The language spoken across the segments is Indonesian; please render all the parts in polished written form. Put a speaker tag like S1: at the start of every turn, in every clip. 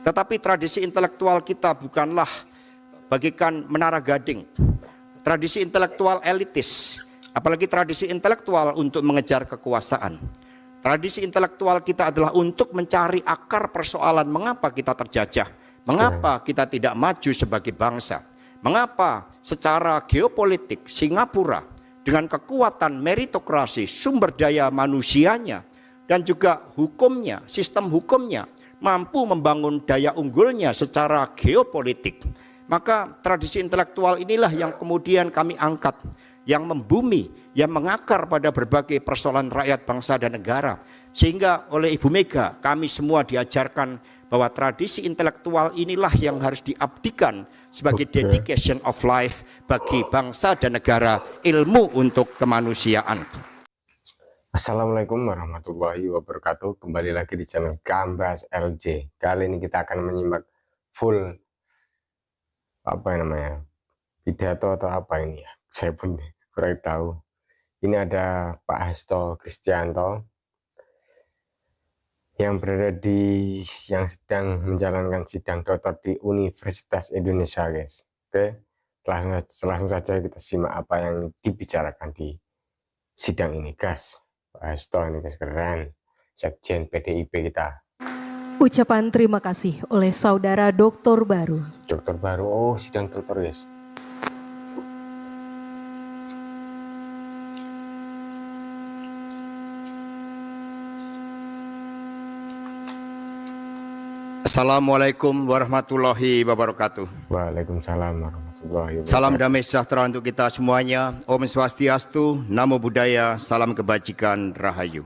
S1: Tetapi tradisi intelektual kita bukanlah bagikan menara gading. Tradisi intelektual elitis, apalagi tradisi intelektual untuk mengejar kekuasaan. Tradisi intelektual kita adalah untuk mencari akar persoalan mengapa kita terjajah, mengapa kita tidak maju sebagai bangsa, mengapa secara geopolitik Singapura dengan kekuatan meritokrasi, sumber daya manusianya, dan juga hukumnya, sistem hukumnya, mampu membangun daya unggulnya secara geopolitik. Maka tradisi intelektual inilah yang kemudian kami angkat, yang membumi, yang mengakar pada berbagai persoalan rakyat, bangsa, dan negara. Sehingga oleh Ibu Mega kami semua diajarkan bahwa tradisi intelektual inilah yang harus diabdikan sebagai dedication of life bagi bangsa dan negara, ilmu untuk kemanusiaan.
S2: Assalamualaikum warahmatullahi wabarakatuh. Kembali lagi di channel Gambas LJ. Kali ini kita akan menyimak full pidato atau apa ini ya, saya pun kurang tahu. Ini ada Pak Hasto Kristianto yang sedang menjalankan sidang doktor di Universitas Indonesia, guys. Oke, langsung saja kita simak apa yang dibicarakan di sidang ini, guys. Pak Hasto ini, guys, keren, Sekjen PDIP kita.
S3: Ucapan terima kasih oleh Saudara Doktor Baru.
S2: Dokter Baru, oh sidang dokter, guys.
S1: Assalamualaikum warahmatullahi wabarakatuh.
S2: Waalaikumsalam warahmatullahi wabarakatuh.
S1: Salam damai sejahtera untuk kita semuanya. Om Swastiastu, Namo Buddhaya, salam kebajikan, Rahayu.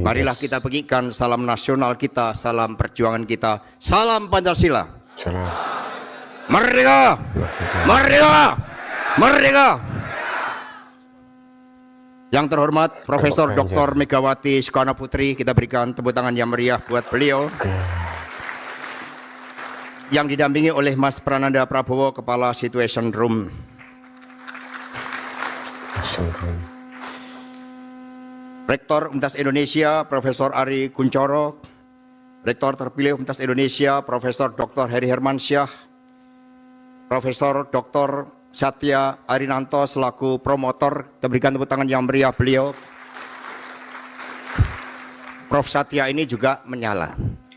S1: Marilah kita bagikan salam nasional kita, salam perjuangan kita, salam Pancasila.
S2: Salam.
S1: Merdeka! Merdeka! Merdeka! Yang terhormat Profesor Dr. Megawati Soekarno Putri, kita berikan tepuk tangan yang meriah buat beliau. Yang didampingi oleh Mas Prananda Prabowo, Kepala Situation Room. Rektor Universitas Indonesia, Profesor Ari Kunchoro. Rektor terpilih Universitas Indonesia, Profesor Dr. Heri Hermansyah. Profesor Dr. Satya Arinanto selaku promotor, kita berikan tepuk tangan yang meriah beliau. Prof. Satya ini juga menyala.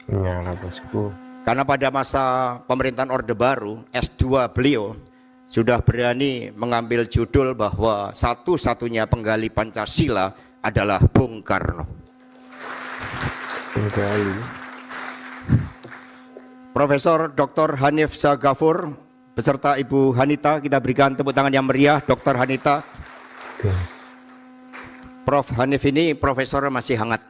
S2: Menyala, bosku.
S1: Karena pada masa pemerintahan Orde Baru, S2 beliau sudah berani mengambil judul bahwa satu-satunya penggali Pancasila adalah Bung Karno.
S2: Penggali.
S1: Profesor Dr. Hanif Sagafur beserta Ibu Hanita, kita berikan tepuk tangan yang meriah, Dr. Hanita. Prof. Hanif ini profesor masih hangat.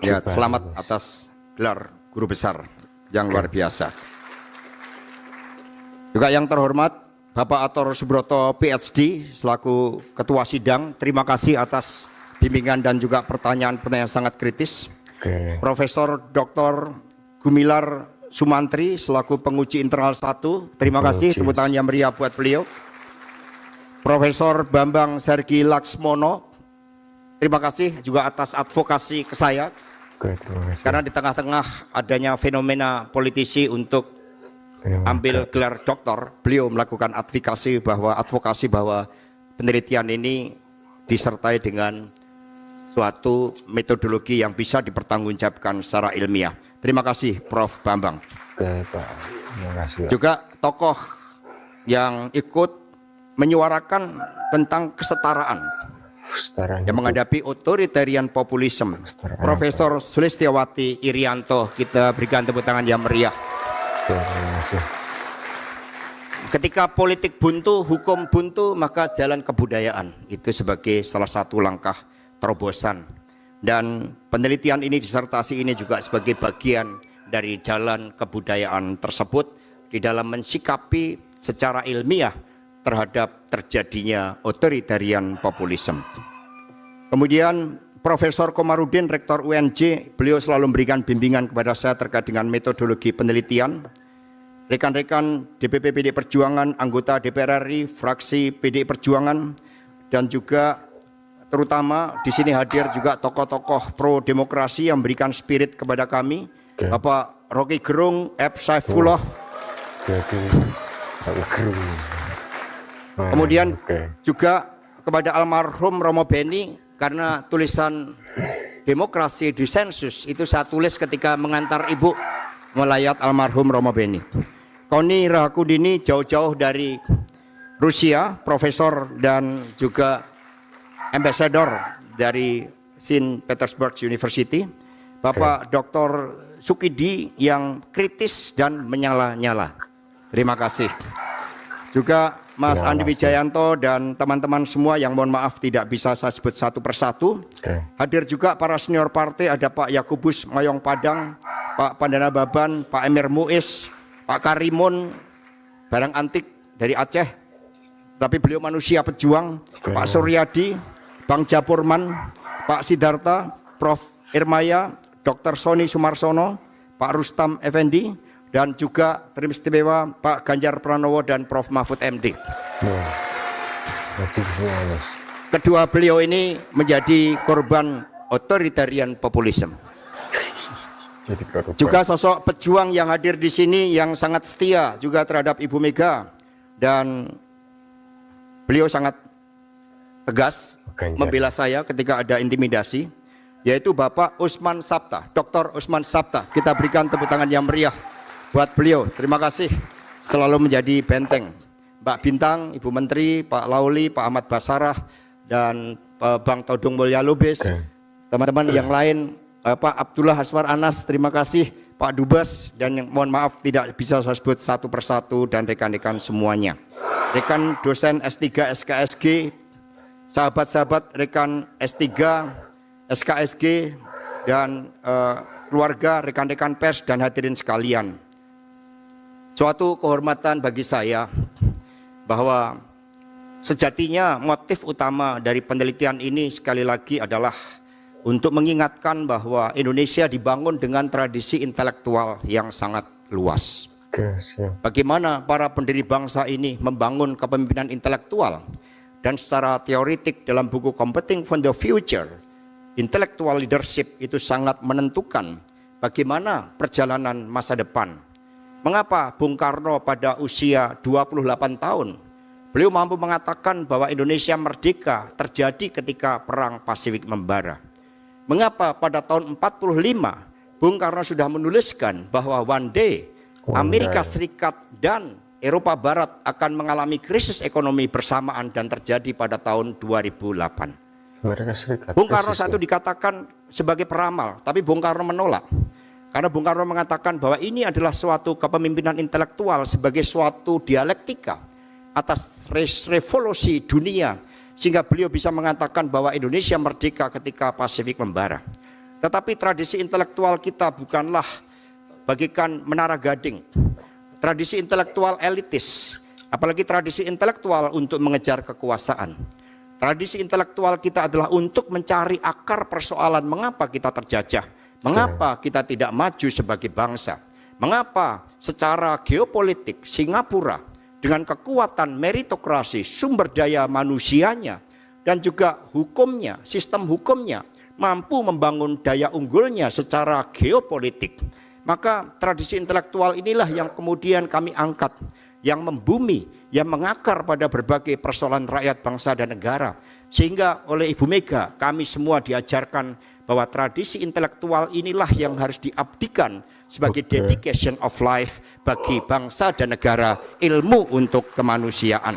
S1: Ya, selamat atas gelar guru besar yang luar biasa. Juga yang terhormat Bapak Ator Subroto PhD selaku ketua sidang, terima kasih atas bimbingan dan juga pertanyaan-pertanyaan sangat kritis. Profesor Dr. Gumilar Sumantri selaku penguji internal 1, terima kasih, tepuk tangan yang meriah buat beliau. Profesor Bambang Sergi Laksmono, terima kasih juga atas advokasi ke saya. Karena di tengah-tengah adanya fenomena politisi untuk ambil gelar doktor, beliau melakukan advokasi bahwa penelitian ini disertai dengan suatu metodologi yang bisa dipertanggungjawabkan secara ilmiah. Terima kasih Prof. Bambang.
S2: Terima kasih, Pak. Juga
S1: tokoh yang ikut menyuarakan tentang kesetaraan yang menghadapi authoritarian populisme, Profesor Sulistiawati Irianto, kita berikan tepuk tangan yang meriah. Ketika politik buntu, hukum buntu, maka jalan kebudayaan itu sebagai salah satu langkah terobosan. Dan penelitian ini, disertasi ini juga sebagai bagian dari jalan kebudayaan tersebut di dalam mensikapi secara ilmiah terhadap terjadinya authoritarian populisme. Kemudian Profesor Komarudin, Rektor UNJ, beliau selalu memberikan bimbingan kepada saya terkait dengan metodologi penelitian. Rekan-rekan DPP PDI Perjuangan, anggota DPR RI, fraksi PDI Perjuangan, dan juga terutama di sini hadir juga tokoh-tokoh pro demokrasi yang memberikan spirit kepada kami. Bapak Rocky Gerung, F. Saifullah.
S2: Jadi gerung. Nah,
S1: Kemudian
S2: oke.
S1: juga kepada almarhum Romo Beni, karena tulisan Demokrasi Disensus itu saya tulis ketika mengantar ibu melayat almarhum Romo Beni. Koni Rahakundini jauh-jauh dari Rusia, profesor dan juga ambassador dari Saint Petersburg University. Bapak Dr. Sukidi yang kritis dan menyala-nyala. Terima kasih. Juga Mas
S2: Terima
S1: Andi
S2: kasih.
S1: Wijayanto dan teman-teman semua yang mohon maaf tidak bisa saya sebut satu persatu.
S2: Oke.
S1: Hadir juga para senior partai, ada Pak Yakubus Mayong Padang, Pak Pandana Baban, Pak Emir Muiz, Pak Karimun, barang antik dari Aceh, tapi beliau manusia pejuang, Pak Suryadi, Bang Japurman, Pak Sidarta, Prof. Irmaya, Dr. Sony Sumarsono, Pak Rustam Effendi, dan juga teristimewa Pak Ganjar Pranowo dan Prof. Mahfud MD.
S2: Nah, nanti semuanya.
S1: Kedua beliau ini menjadi korban authoritarian populisme.
S2: Jadi korban.
S1: Juga sosok pejuang yang hadir di sini yang sangat setia juga terhadap Ibu Mega, dan beliau sangat tegas
S2: Ganjar.
S1: membela saya ketika ada intimidasi, yaitu Bapak Usman Sabta, Dr. Usman Sabta. Kita berikan tepuk tangan yang meriah buat beliau. Terima kasih selalu menjadi benteng. Mbak Bintang, Ibu Menteri, Pak Lauli, Pak Ahmad Basarah, dan Bang Todung Mulya Lubis, teman-teman yang lain, Pak Abdullah Hasmar Anas, terima kasih, Pak Dubes, dan yang mohon maaf tidak bisa saya sebut satu persatu, dan rekan-rekan semuanya. Rekan dosen S3 SKSG, sahabat-sahabat rekan S3 SKSG, dan keluarga, rekan-rekan pers, dan hadirin sekalian. Suatu kehormatan bagi saya bahwa sejatinya motif utama dari penelitian ini sekali lagi adalah untuk mengingatkan bahwa Indonesia dibangun dengan tradisi intelektual yang sangat luas.
S2: Oke, siap.
S1: Bagaimana para pendiri bangsa ini membangun kepemimpinan intelektual, dan secara teoritik dalam buku Competing for the Future, intellectual leadership itu sangat menentukan bagaimana perjalanan masa depan. Mengapa Bung Karno pada usia 28 tahun beliau mampu mengatakan bahwa Indonesia merdeka terjadi ketika Perang Pasifik membara? Mengapa pada tahun 45 Bung Karno sudah menuliskan bahwa one day Amerika Serikat dan Eropa Barat akan mengalami krisis ekonomi bersamaan dan terjadi pada tahun 2008?
S2: Amerika Serikat.
S1: Bung Karno
S2: persisnya.
S1: satu dikatakan sebagai peramal, tapi Bung Karno menolak. Karena Bung Karno mengatakan bahwa ini adalah suatu kepemimpinan intelektual sebagai suatu dialektika atas revolusi dunia, sehingga beliau bisa mengatakan bahwa Indonesia merdeka ketika Pasifik membara. Tetapi tradisi intelektual kita bukanlah bagikan menara gading, tradisi intelektual elitis, apalagi tradisi intelektual untuk mengejar kekuasaan. Tradisi intelektual kita adalah untuk mencari akar persoalan mengapa kita terjajah, mengapa kita tidak maju sebagai bangsa, mengapa secara geopolitik Singapura dengan kekuatan meritokrasi, sumber daya manusianya, dan juga hukumnya, sistem hukumnya, mampu membangun daya unggulnya secara geopolitik. Maka tradisi intelektual inilah yang kemudian kami angkat, yang membumi, yang mengakar pada berbagai persoalan rakyat, bangsa, dan negara. Sehingga oleh Ibu Mega kami semua diajarkan bahwa tradisi intelektual inilah yang harus diabdikan sebagai dedication of life bagi bangsa dan negara, ilmu untuk kemanusiaan.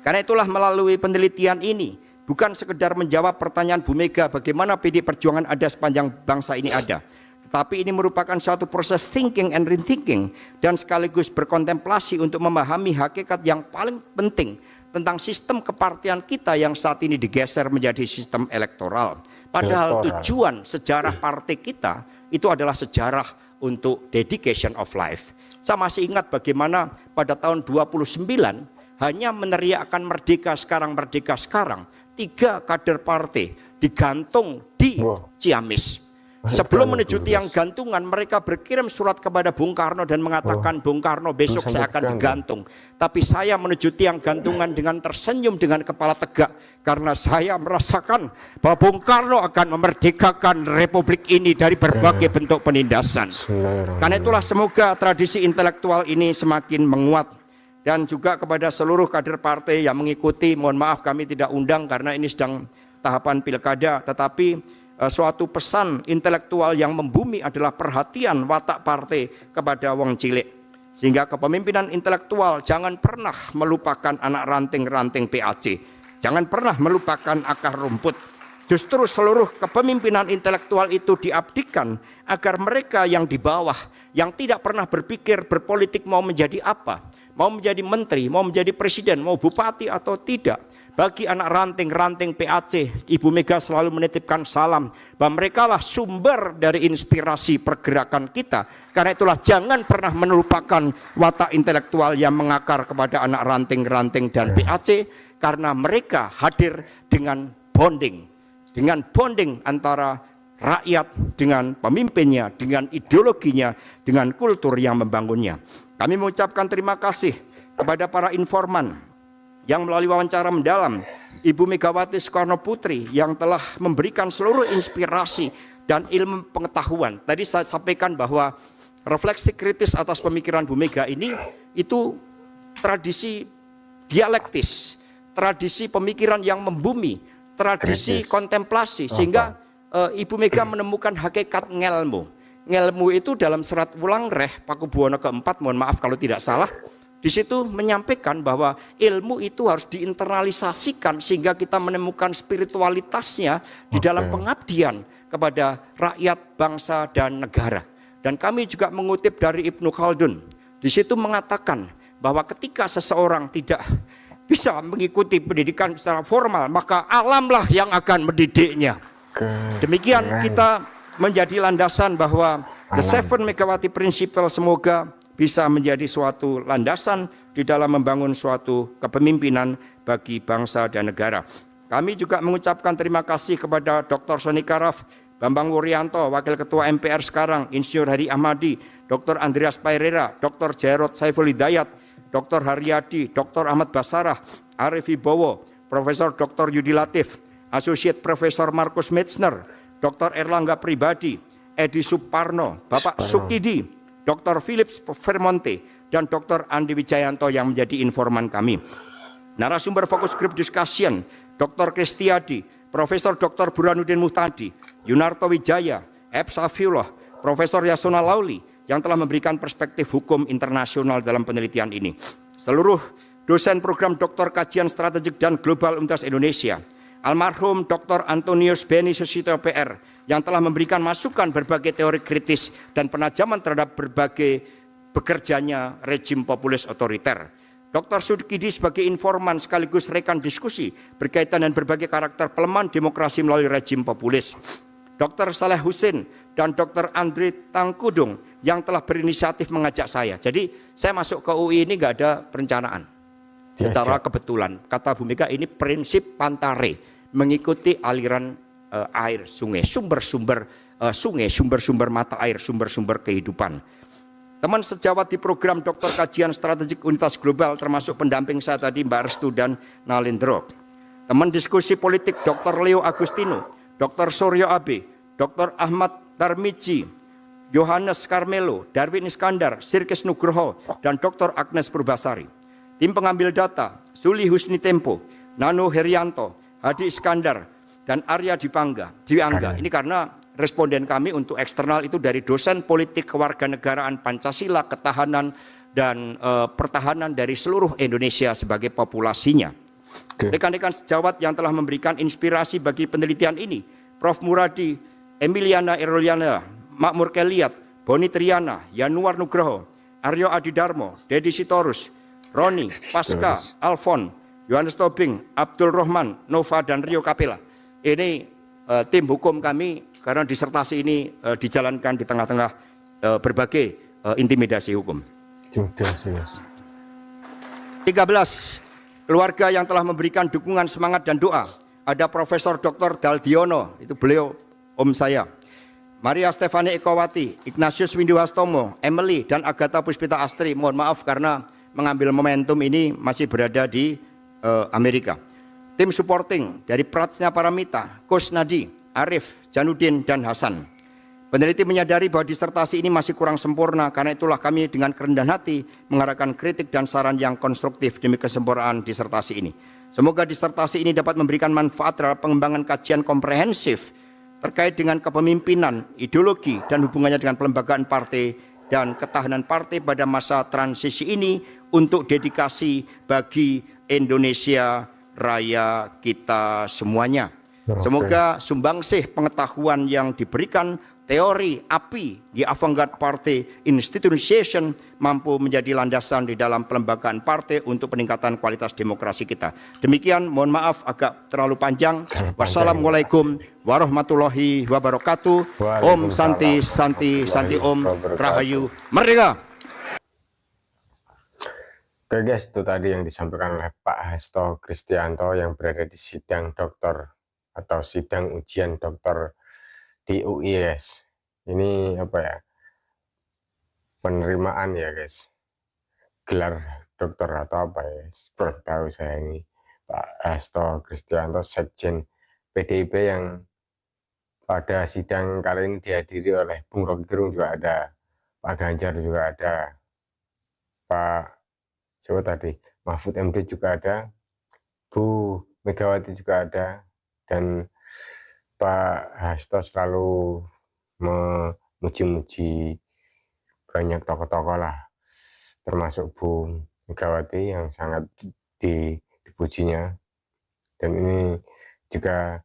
S1: Karena itulah melalui penelitian ini bukan sekedar menjawab pertanyaan Bu Mega bagaimana PD Perjuangan ada sepanjang bangsa ini ada, tetapi ini merupakan suatu proses thinking and rethinking dan sekaligus berkontemplasi untuk memahami hakikat yang paling penting tentang sistem kepartian kita yang saat ini digeser menjadi sistem elektoral. Padahal tujuan sejarah partai kita itu adalah sejarah untuk dedication of life. Saya masih ingat bagaimana pada tahun 29 hanya meneriakkan merdeka sekarang, 3 kader partai digantung di Ciamis. Sebelum menuju tiang gantungan, mereka berkirim surat kepada Bung Karno dan mengatakan, Bung Karno besok saya akan digantung. Tapi saya menuju tiang gantungan dengan tersenyum dengan kepala tegak. Karena saya merasakan bahwa Bung Karno akan memerdekakan Republik ini dari berbagai bentuk penindasan. Karena itulah semoga tradisi intelektual ini semakin menguat. Dan juga kepada seluruh kader partai yang mengikuti, mohon maaf kami tidak undang karena ini sedang tahapan pilkada, tetapi suatu pesan intelektual yang membumi adalah perhatian watak partai kepada wong cilik. Sehingga kepemimpinan intelektual jangan pernah melupakan anak ranting-ranting PAC. Jangan pernah melupakan akar rumput. Justru seluruh kepemimpinan intelektual itu diabdikan agar mereka yang di bawah, yang tidak pernah berpikir berpolitik mau menjadi apa, mau menjadi menteri, mau menjadi presiden, mau bupati atau tidak. Bagi anak ranting-ranting PAC, Ibu Mega selalu menitipkan salam bahwa merekalah sumber dari inspirasi pergerakan kita. Karena itulah jangan pernah melupakan watak intelektual yang mengakar kepada anak ranting-ranting dan PAC, karena mereka hadir dengan bonding antara rakyat dengan pemimpinnya, dengan ideologinya, dengan kultur yang membangunnya. Kami mengucapkan terima kasih kepada para informan yang melalui wawancara mendalam Ibu Megawati Soekarno Putri yang telah memberikan seluruh inspirasi dan ilmu pengetahuan. Tadi saya sampaikan bahwa refleksi kritis atas pemikiran Bu Mega ini itu tradisi dialektis, tradisi pemikiran yang membumi, tradisi kontemplasi, sehingga Ibu Mega menemukan hakikat ngelmu. Ngelmu itu dalam serat Wulangreh Pakubuwono keempat, mohon maaf kalau tidak salah, di situ menyampaikan bahwa ilmu itu harus diinternalisasikan sehingga kita menemukan spiritualitasnya di dalam pengabdian kepada rakyat, bangsa, dan negara. Dan kami juga mengutip dari Ibnu Khaldun. Di situ mengatakan bahwa ketika seseorang tidak bisa mengikuti pendidikan secara formal, maka alamlah yang akan mendidiknya. Demikian kita menjadi landasan bahwa The Seven Megawati Principle semoga bisa menjadi suatu landasan di dalam membangun suatu kepemimpinan bagi bangsa dan negara. Kami juga mengucapkan terima kasih kepada Dr. Soni Karaf, Bambang Wuryanto, Wakil Ketua MPR sekarang, Insinyur Hadi Ahmadi, Dr. Andreas Pairera, Dr. Jarod Saiful Hidayat, Dr. Haryadi, Dr. Ahmad Basarah, Arif Wibowo, Profesor Dr. Yudi Latif, Associate Profesor Markus Metzner, Dr. Erlangga Pribadi, Edi Suparno, Bapak Sukidi, Dr. Philips Vermonte, dan Dr. Andi Wijayanto yang menjadi informan kami. Narasumber fokus group discussion, Dr. Kristiadi, Profesor Dr. Burhanuddin Muhtadi, Yunarto Wijaya, F. Safiullah, Profesor Yasona Lauli, yang telah memberikan perspektif hukum internasional dalam penelitian ini. Seluruh dosen program Dr. Kajian Strategik dan Global Universitas Indonesia, almarhum Dr. Antonius Beni Susito PR, yang telah memberikan masukan berbagai teori kritis dan penajaman terhadap berbagai bekerjanya rejim populis otoriter. Dr. Sudkidi sebagai informan sekaligus rekan diskusi berkaitan dengan berbagai karakter pelemahan demokrasi melalui rejim populis. Dr. Saleh Husin dan Dr. Andri Tangkudung yang telah berinisiatif mengajak saya. Jadi saya masuk ke UI ini nggak ada perencanaan. Secara kebetulan, kata Bu Mega, ini prinsip Pantare, mengikuti aliran air sungai, sumber-sumber sungai, sumber-sumber mata air, sumber-sumber kehidupan. Teman sejawat di program Doktor Kajian Strategik Universitas Global termasuk pendamping saya tadi Mbak Restu dan Nalendro. Teman diskusi politik Dr. Leo Agustino, Dr. Suryo Abe, Dr. Ahmad Tarmizi, Yohanes Carmelo, Darwin Iskandar, Sirkis Nugroho, dan Dr. Agnes Purbasari. Tim pengambil data Suli Husni Tempo, Nano Herianto, Hadi Iskandar, dan Arya Diangga. Ini karena responden kami untuk eksternal itu dari dosen politik kewarganegaraan Pancasila, ketahanan, dan pertahanan dari seluruh Indonesia sebagai populasinya. Rekan-rekan sejawat yang telah memberikan inspirasi bagi penelitian ini, Prof. Muradi, Emiliana Eroliana, Makmur Keliat, Boni Triana, Yanuar Nugroho, Aryo Adidarmo, Dedi Sitorus, Roni, Pasca, Alfon, Yohanes Tobing, Abdul Rohman, Nova, dan Rio Kapela. Ini tim hukum kami karena disertasi ini dijalankan di tengah-tengah berbagai intimidasi hukum. 13. Keluarga yang telah memberikan dukungan semangat dan doa. Ada Profesor Dr. Daldiono, itu beliau om saya. Maria Stefani Ekowati, Ignatius Windiwastomo, Emily, dan Agatha Puspita Astri. Mohon maaf karena mengambil momentum ini masih berada di Amerika. Tim supporting dari Pratsnya Paramita, Kusnadi, Arif, Janudin, dan Hasan. Peneliti menyadari bahwa disertasi ini masih kurang sempurna, karena itulah kami dengan kerendahan hati mengarahkan kritik dan saran yang konstruktif demi kesempurnaan disertasi ini. Semoga disertasi ini dapat memberikan manfaat terhadap pengembangan kajian komprehensif terkait dengan kepemimpinan, ideologi, dan hubungannya dengan pelembagaan partai dan ketahanan partai pada masa transisi ini untuk dedikasi bagi Indonesia Raya kita semuanya. Semoga sumbangsih pengetahuan yang diberikan teori API di Avant-Garde Party Institutionalization mampu menjadi landasan di dalam pelembagaan partai untuk peningkatan kualitas demokrasi kita. Demikian, mohon maaf agak terlalu panjang. Wassalamualaikum warahmatullahi wabarakatuh. Om Santi Santi Santi Om Rahayu Merdeka.
S2: Oke guys, itu tadi yang disampaikan oleh Pak Hasto Kristianto yang berada di sidang doktor atau sidang ujian doktor di UI guys. Ini apa ya, penerimaan ya guys, gelar dokter atau apa ya, kurang tahu saya. Ini Pak Hasto Kristianto, Sekjen PDIP, yang pada sidang kali ini dihadiri oleh Bung Rocky Gerung juga ada, Pak Ganjar juga ada, Pak siapa tadi, Mahfud MD juga ada, Bu Megawati juga ada, dan Pak Hasto selalu memuji-muji banyak tokoh-tokoh lah, termasuk Bu Megawati yang sangat dipujinya. Dan ini juga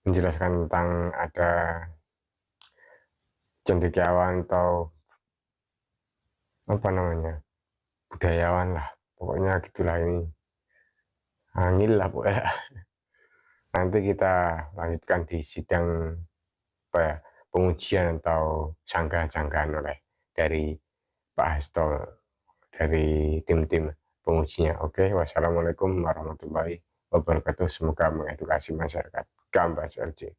S2: menjelaskan tentang ada cendekiawan atau apa namanya, budayawan lah, pokoknya gitulah, ini angil lah pokoknya. Nanti kita lanjutkan di sidang apa ya, pengujian atau sanggahan-sanggahan oleh dari Pak Hasto, dari tim-tim pengujinya. Oke, wassalamualaikum warahmatullahi wabarakatuh. Semoga mengedukasi masyarakat. Gambas LJ.